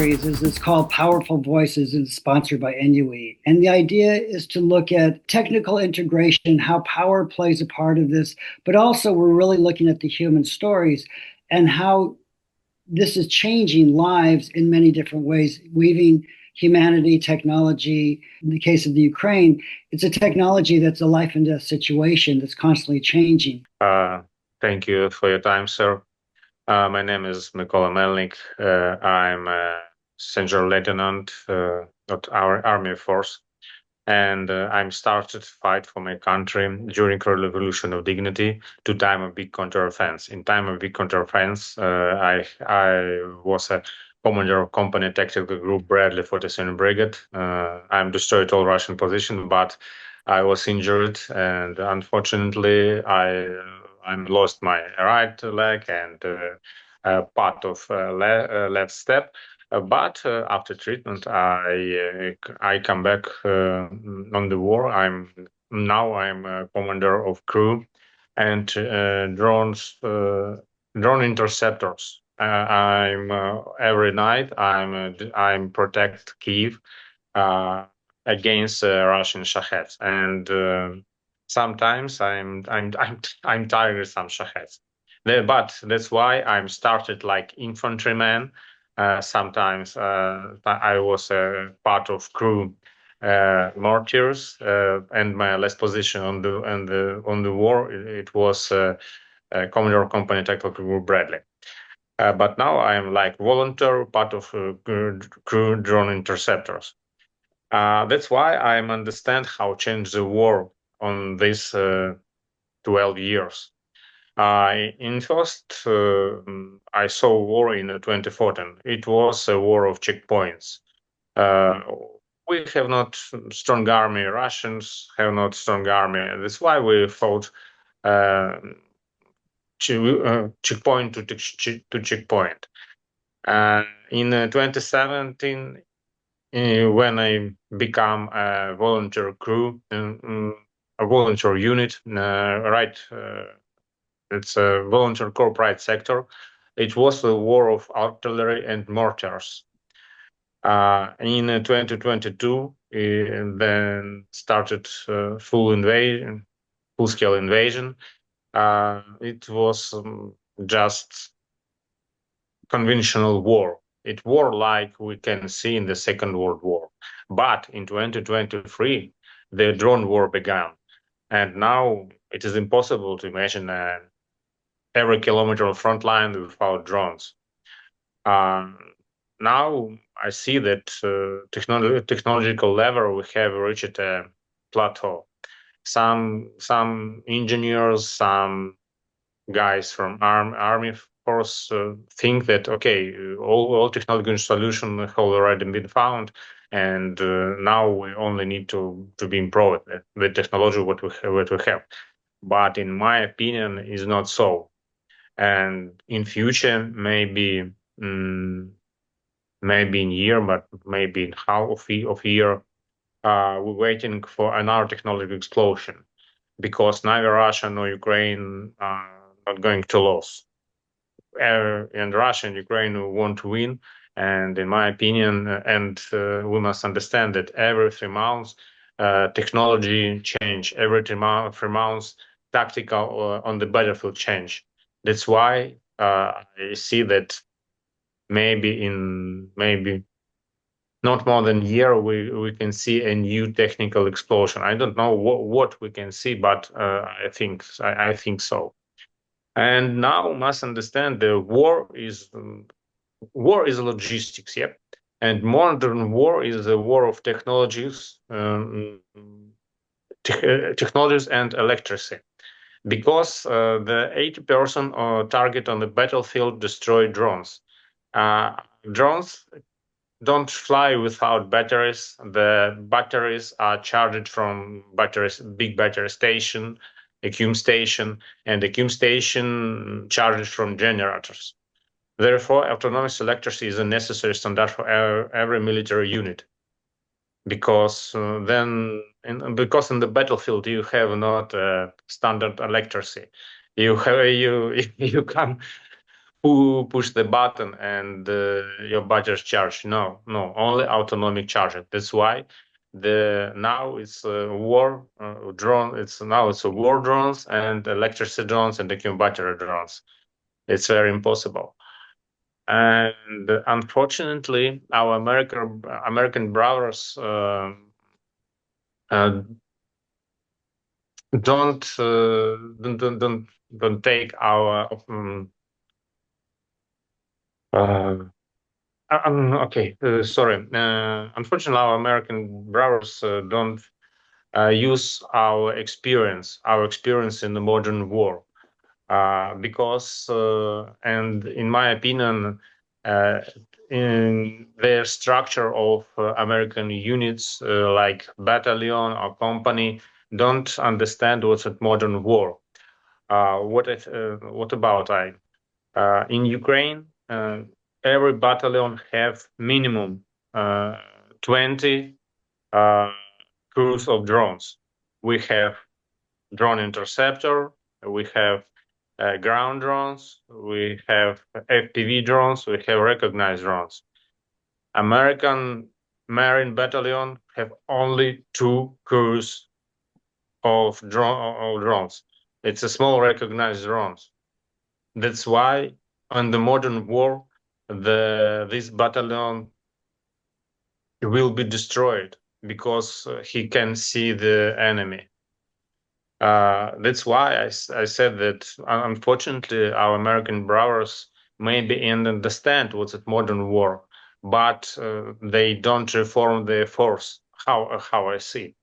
series is called Powerful Voices and it's sponsored by NUE. And the idea is to look at technical integration, how power plays a part of this, but also we're really looking at the human stories and how this is changing lives in many different ways, weaving humanity, technology. In the case of the Ukraine, it's a technology that's a life and death situation that's constantly changing. Thank you for your time, sir. My name is Mykola Melnik. I'm a senior lieutenant at our army force, and I'm started to fight for my country during the Revolution of Dignity to time of big counter-offense. In time of big counter-offense, I was a commander of company tactical group Bradley 47 Brigade. I'm destroyed all Russian position, but I was injured, and unfortunately, I lost my right leg and part of left step. But after treatment, I come back on the war. I'm a commander of crew and drone interceptors. I'm every night I'm protect Kiev against Russian Shaheds, and sometimes I'm tired of some Shaheds. But that's why I'm started like infantryman. Sometimes I was part of crew mortars, and my last position on the war it was Commodore Company Tactical Group Bradley. But now I am like volunteer part of crew drone interceptors. That's why I understand how changed the war on these 12 years. In first, I saw war in 2014. It was a war of checkpoints. Uh, we have not strong army. Russians have not strong army. That's why we fought checkpoint to checkpoint. In 2017, when I become a volunteer crew, a volunteer unit, it's a volunteer corporate sector. It was a war of artillery and mortars. In 2022, then started full-scale invasion. It was just conventional war. It war like we can see in the Second World War. But in 2023, the drone war began. And now it is impossible to imagine every kilometer of front line without drones. Now I see that technological level we have reached a plateau. Some engineers, some guys from army force think that okay, all technological solution have already been found, and now we only need to be improved the technology what we have. But in my opinion, is not so. And in future, maybe maybe in year, but maybe in half of year, we're waiting for another technological explosion because neither Russia nor Ukraine are not going to lose. And Russia and Ukraine want to win. And in my opinion, we must understand that every 3 months, technology change. Every 3 months, tactical on the battlefield change. That's why I see that maybe not more than a year we can see a new technical explosion. I don't know what we can see, but I think so. And now must understand the war is logistics, yep. And modern war is a war of technologies, technologies and electricity. Because the 80% target on the battlefield destroy drones. Drones don't fly without batteries. The batteries are charged from big battery station, accum station, and accum station charged from generators. Therefore, autonomous electricity is a necessary standard for every military unit. Because because in the battlefield you have not standard electricity. You have you can who push the button and your budget charge. No, no, only autonomic charging. That's why the now it's a war drone. It's a war drones and electricity drones and the battery drones. It's very impossible. And unfortunately, our American brothers uh, don't take our uh, okay, sorry. Unfortunately, our American brothers don't use our experience in the modern war, because, and in my opinion, uh, in their structure of American units like battalion or company, don't understand what's a modern war. What about I? In Ukraine, every battalion have minimum 20 uh, crews of drones. We have drone interceptor, we have ground drones, we have FPV drones, we have recognized drones. American Marine Battalion have only two crews of drones. It's a small recognized drones. That's why on the modern war, this battalion will be destroyed because he can see the enemy. That's why I said that unfortunately our American brothers maybe and understand what's a modern war, but they don't reform their force. How I see.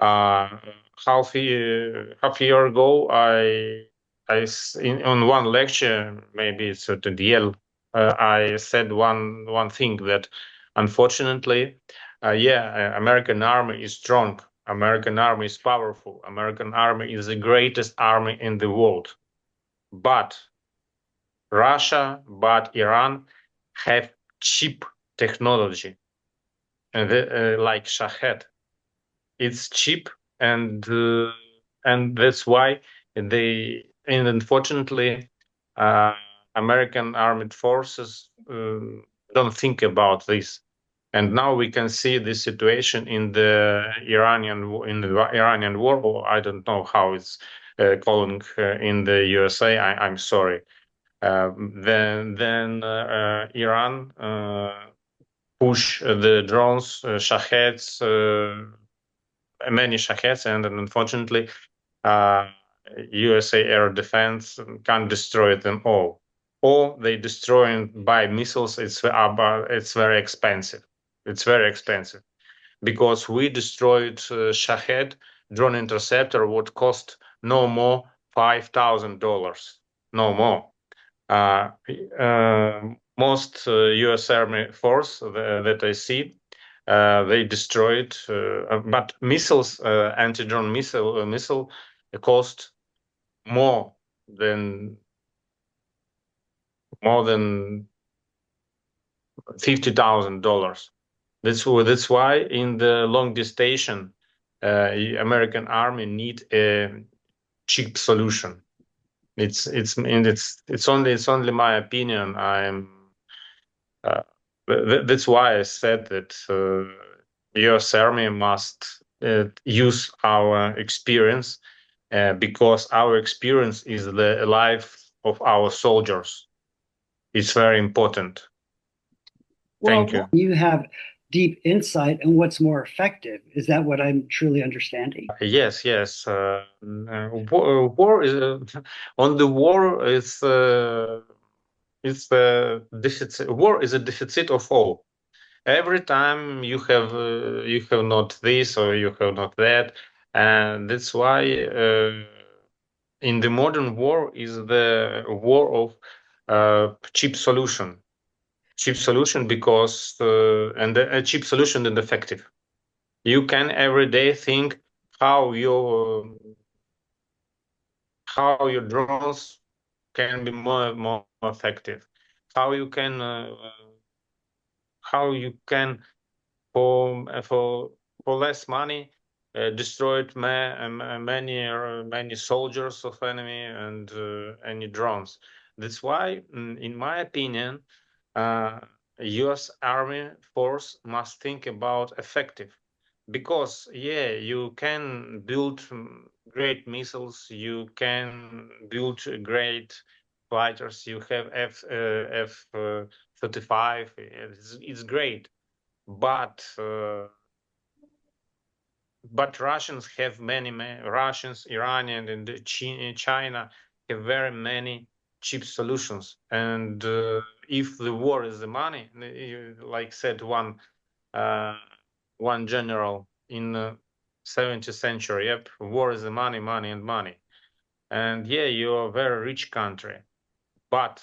Uh, half year ago, on one lecture, maybe it's at the Yale, I said one thing that unfortunately, yeah, American army is strong, American army is powerful, American army is the greatest army in the world, but but Iran have cheap technology, and like Shahed, it's cheap, and that's why and unfortunately uh, American armed forces don't think about this, and now we can see this situation in the Iranian war, or I don't know how it's calling in the USA. I'm sorry. Then Iran push the drones, Shaheds, many Shaheds, and unfortunately, uh, USA air defense can't destroy them all. Or they destroy them by missiles. It's very expensive. It's very expensive because we destroyed Shahed drone interceptor would cost no more $5,000, no more. Uh, Most U.S. Army force that I see, they destroyed, but missiles, anti-drone missile cost more than $50,000. That's why in the long distance, American Army need a cheap solution. It's only my opinion. Uh, that's why I said that U.S. Army must use our experience because our experience is the life of our soldiers. It's very important. Thank Well, you. you have deep insight on what's more effective. Is that what I'm truly understanding? Yes, yes. War is on the war is the deficit. War is a deficit of all. Every time you have not this or you have not that, and that's why in the modern war is the war of cheap solution because and a cheap solution and effective. You can every day think how your drones can be more effective, how you can uh, how you can for less money destroyed many soldiers of enemy and any drones. That's why, in my opinion, U.S. Army force must think about effective, because yeah, you can build great missiles, you can build great fighters, you have F-35, it's great, but Russians have Russians, Iranian, and China have very many cheap solutions. And if the war is the money, like said uh, one general in the 17th century, yep, war is the money, money, and money. And yeah, you're a very rich country, but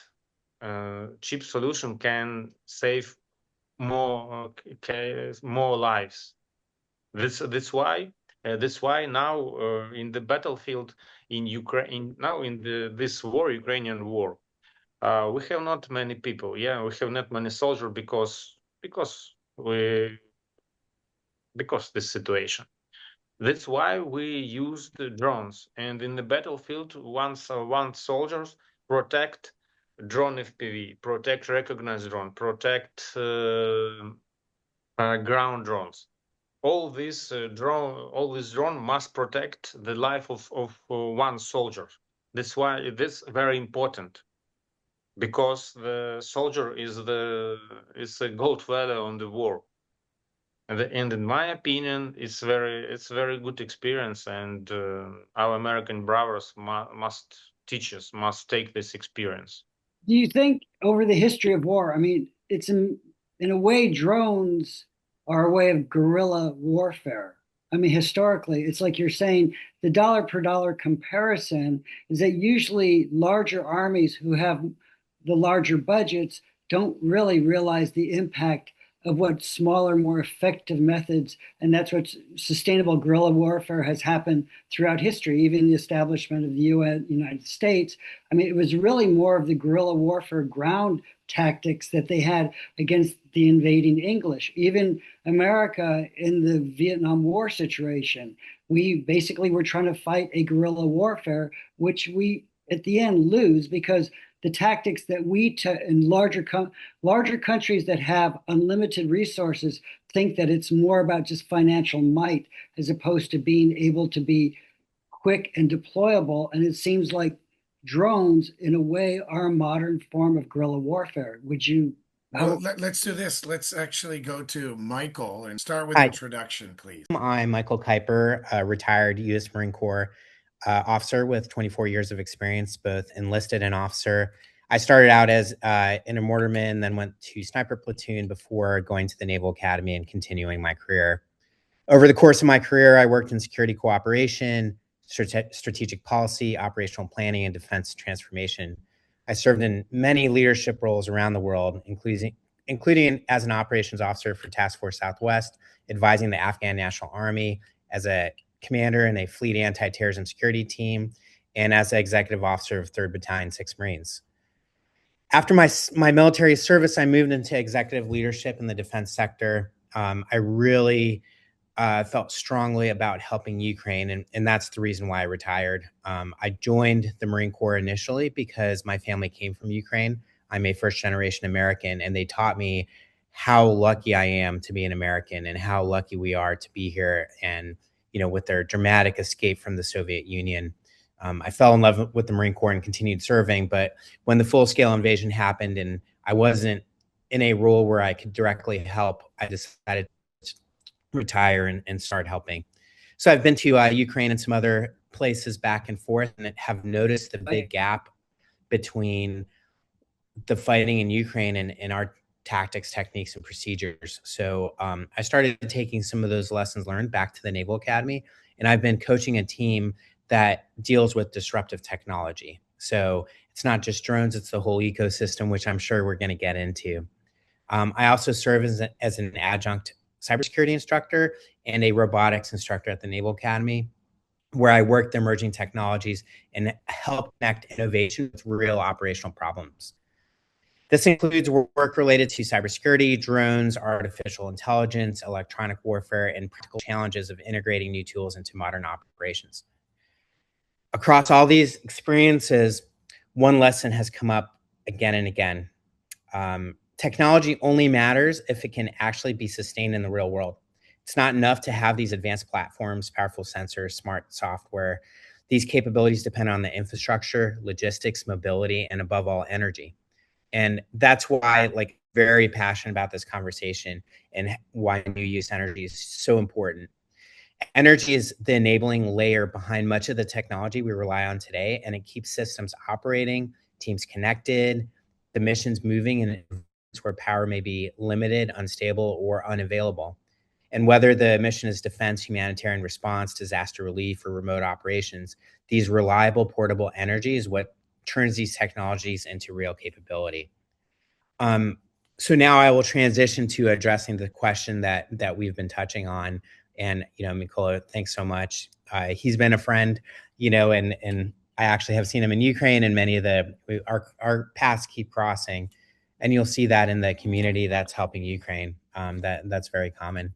cheap solution can save more lives. That's why now in the battlefield in Ukraine, now in this war, Ukrainian war, we have not many people. Yeah, we have not many soldiers because this situation. That's why we use the drones. And in the battlefield, one soldiers protect drone FPV, protect recognized drone, protect ground drones. All these drone must protect the life of one soldier. That's why it is very important, because the soldier is the gold value on the war. And in my opinion, it's very good experience, and our American brothers must teach us, must take this experience. Do you think over the history of war, I mean, it's in a way, drones are a way of guerrilla warfare. I mean, historically, it's like you're saying the dollar per dollar comparison is that usually larger armies who have the larger budgets don't really realize the impact of what smaller, more effective methods, and that's what sustainable guerrilla warfare has happened throughout history, even the establishment of the United States. I mean, it was really more of the guerrilla warfare ground tactics that they had against the invading English. Even America in the Vietnam War situation, we basically were trying to fight a guerrilla warfare, which we at the end lose because the tactics that we in larger countries that have unlimited resources think that it's more about just financial might as opposed to being able to be quick and deployable. And it seems like drones, in a way, are a modern form of guerrilla warfare. Would you? Well, let's do this. Let's actually go to Michael and start with Hi, introduction, please. I'm Michael Kuiper, a retired U.S. Marine Corps officer with 24 years of experience, both enlisted and officer. I started out as an mortarman, then went to sniper platoon before going to the Naval Academy and continuing my career. Over the course of my career, I worked in security cooperation, strategic policy, operational planning, and defense transformation. I served in many leadership roles around the world, including as an operations officer for Task Force Southwest, advising the Afghan National Army, as a commander in a fleet anti-terrorism security team, and as an executive officer of 3rd Battalion, 6th Marines. After my military service, I moved into executive leadership in the defense sector. I really felt strongly about helping Ukraine, and that's the reason why I retired. I joined the Marine Corps initially because my family came from Ukraine. I'm a first-generation American, and they taught me how lucky I am to be an American and how lucky we are to be here. And, with their dramatic escape from the Soviet Union, I fell in love with the Marine Corps and continued serving. But when the full-scale invasion happened and I wasn't in a role where I could directly help, I decided retire and start helping. So I've been to Ukraine and some other places back and forth, and have noticed the big gap between the fighting in Ukraine and our tactics, techniques, and procedures. So I started taking some of those lessons learned back to the Naval Academy, and I've been coaching a team that deals with disruptive technology. So it's not just drones, it's the whole ecosystem, which I'm sure we're going to get into. I also serve as an adjunct cybersecurity instructor and a robotics instructor at the Naval Academy, where I work the emerging technologies and help connect innovation with real operational problems. This includes work related to cybersecurity, drones, artificial intelligence, electronic warfare, and practical challenges of integrating new tools into modern operations. Across all these experiences, one lesson has come up again and again. Technology only matters if it can actually be sustained in the real world. It's not enough to have these advanced platforms, powerful sensors, smart software. These capabilities depend on the infrastructure, logistics, mobility, and above all, energy. And that's why, like, very passionate about this conversation and why new use energy is so important. Energy is the enabling layer behind much of the technology we rely on today, and it keeps systems operating, teams connected, the missions moving in where power may be limited, unstable, or unavailable. And whether the mission is defense, humanitarian response, disaster relief, or remote operations, these reliable, portable energy is what turns these technologies into real capability. So now I will transition to addressing the question that we've been touching on. And, Mykola, thanks so much. He's been a friend, and I actually have seen him in Ukraine, and many of our paths keep crossing. And you'll see that in the community that's helping Ukraine. That's very common.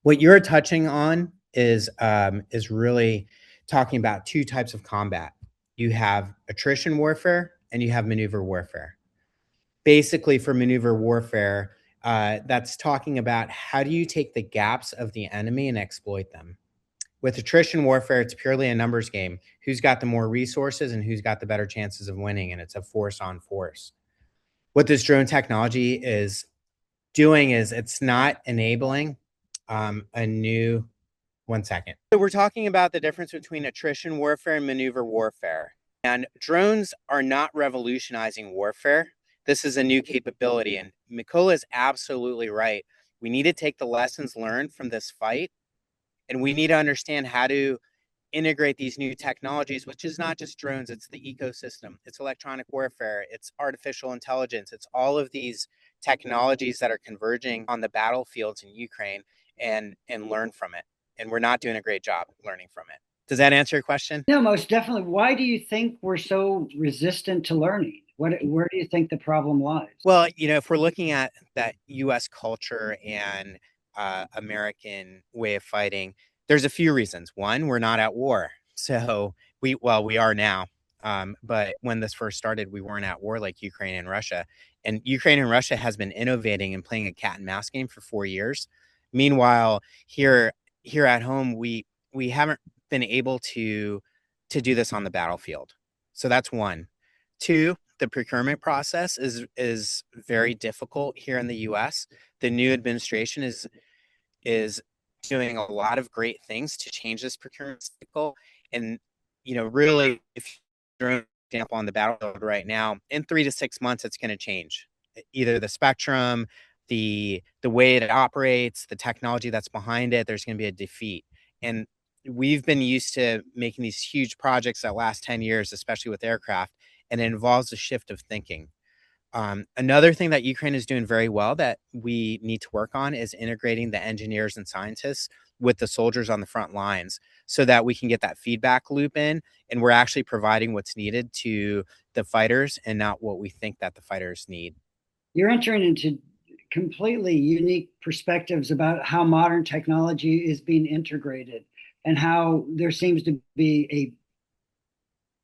What you're touching on is really talking about two types of combat. You have attrition warfare and you have maneuver warfare. Basically, for maneuver warfare, that's talking about how do you take the gaps of the enemy and exploit them. With attrition warfare, it's purely a numbers game. Who's got the more resources and who's got the better chances of winning, and it's a force on force. What this drone technology is doing is it's not enabling a new, one second. So we're talking about the difference between attrition warfare and maneuver warfare. And drones are not revolutionizing warfare. This is a new capability. And Mykola is absolutely right. We need to take the lessons learned from this fight, and we need to understand how to integrate these new technologies, which is not just drones, it's the ecosystem, it's electronic warfare, it's artificial intelligence, it's all of these technologies that are converging on the battlefields in Ukraine, and learn from it. And we're not doing a great job learning from it. Does that answer your question? No, most definitely. Why do you think we're so resistant to learning? Where do you think the problem lies? Well, if we're looking at that U.S. culture and American way of fighting, there's a few reasons. One, we're not at war. So we are now. But when this first started, we weren't at war like Ukraine and Russia. And Ukraine and Russia has been innovating and playing a cat and mouse game for 4 years. Meanwhile, here at home, we haven't been able to do this on the battlefield. So that's one. Two, the procurement process is very difficult here in the U.S. The new administration is doing a lot of great things to change this procurement cycle. And, really, if you're an example on the battlefield right now, in 3 to 6 months, it's going to change. Either the spectrum, the way it operates, the technology that's behind it, there's going to be a defeat. And we've been used to making these huge projects that last 10 years, especially with aircraft, and it involves a shift of thinking. Another thing that Ukraine is doing very well that we need to work on is integrating the engineers and scientists with the soldiers on the front lines so that we can get that feedback loop in, and we're actually providing what's needed to the fighters and not what we think that the fighters need. You're entering into completely unique perspectives about how modern technology is being integrated and how there seems to be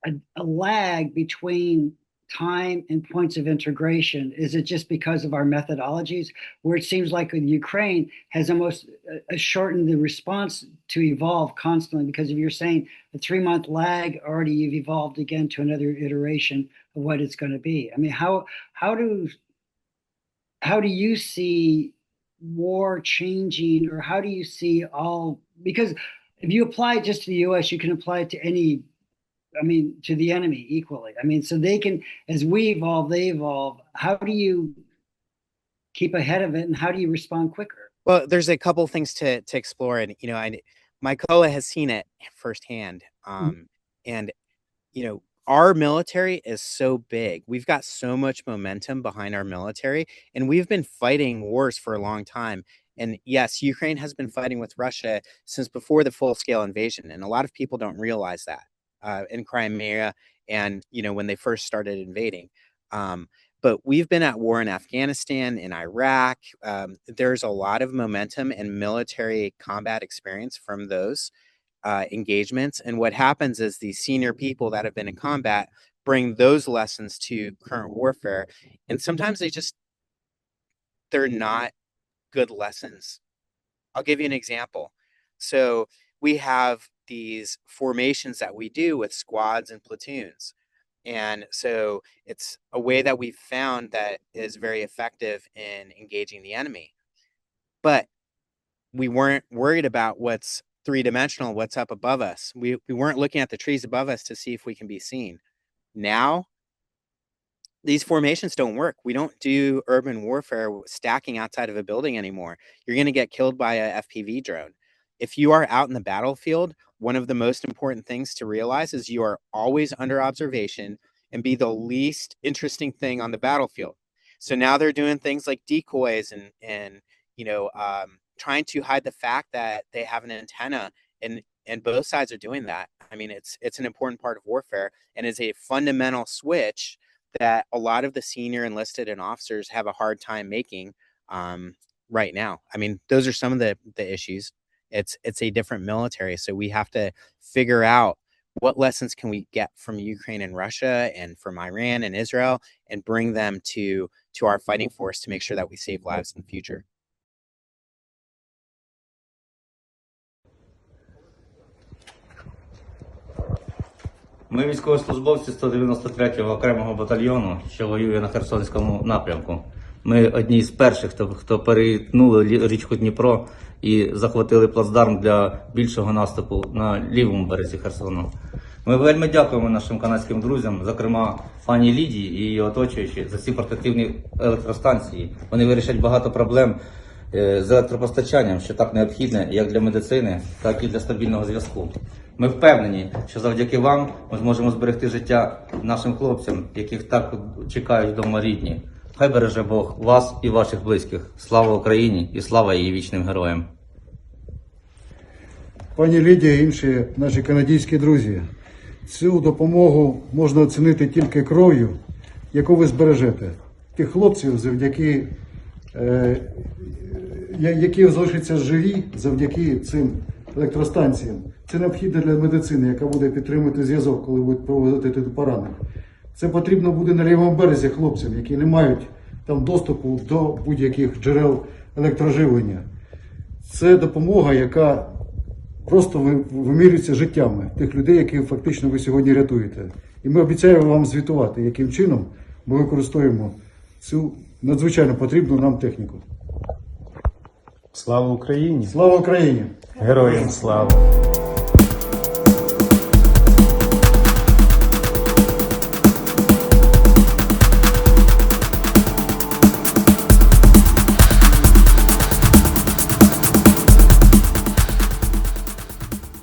a lag between time and points of integration. Is it just because of our methodologies, where it seems like Ukraine has almost shortened the response to evolve constantly? Because if you're saying a 3-month lag, already you've evolved again to another iteration of what it's going to be. I mean, how do you see war changing, or how do you see because if you apply it just to the US, you can apply it to to the enemy equally. So they can, as we evolve, they evolve. How do you keep ahead of it, and how do you respond quicker? Well, there's a couple things to explore, and Mykola has seen it firsthand. And our military is so big. We've got so much momentum behind our military, and we've been fighting wars for a long time. And yes, Ukraine has been fighting with Russia since before the full-scale invasion, and a lot of people don't realize that. In Crimea, and when they first started invading. But we've been at war in Afghanistan, in Iraq. There's a lot of momentum and military combat experience from those engagements. And what happens is these senior people that have been in combat bring those lessons to current warfare. And sometimes they're not good lessons. I'll give you an example. So we have these formations that we do with squads and platoons. And so it's a way that we've found that is very effective in engaging the enemy. But we weren't worried about what's three-dimensional, what's up above us. We weren't looking at the trees above us to see if we can be seen. Now, these formations don't work. We don't do urban warfare stacking outside of a building anymore. You're going to get killed by a FPV drone. If you are out in the battlefield, one of the most important things to realize is you are always under observation and be the least interesting thing on the battlefield. So now they're doing things like decoys and trying to hide the fact that they have an antenna, and both sides are doing that. I mean, it's an important part of warfare and is a fundamental switch that a lot of the senior enlisted and officers have a hard time making right now. I mean, those are some of the issues. It's a different military, so we have to figure out what lessons can we get from Ukraine and Russia and from Iran and Israel and bring them to our fighting force to make sure that we save lives in the future. Ми військовослужбовці 193-го окремого батальйону, що воює на Херсонському напрямку. Ми одні з перших, хто перетнули річку Дніпро і захватили плацдарм для більшого наступу на лівому березі Херсону. Ми вельми дякуємо нашим канадським друзям, зокрема пані Лідії і її оточуючі, за ці портативні електростанції. Вони вирішать багато проблем з електропостачанням, що так необхідне як для медицини, так і для стабільного зв'язку. Ми впевнені, що завдяки вам ми зможемо зберегти життя нашим хлопцям, яких так чекають вдома рідні. Хай береже Бог вас і ваших близьких. Слава Україні і слава її вічним героям. Пані Лідія і інші наші канадські друзі, цю допомогу можна оцінити тільки кров'ю, яку ви збережете. Тих хлопців, завдяки які залишаться живі завдяки цим електростанціям. Це необхідно для медицини, яка буде підтримувати зв'язок, коли будуть проводити поранених. Це потрібно буде на лівому березі хлопцям, які не мають там доступу до будь-яких джерел електроживлення. Це допомога, яка просто вимірюється життями тих людей, яких фактично ви сьогодні рятуєте. І ми обіцяємо вам звітувати, яким чином ми використовуємо цю надзвичайно потрібну нам техніку. Слава Україні! Слава Україні! Героям слава!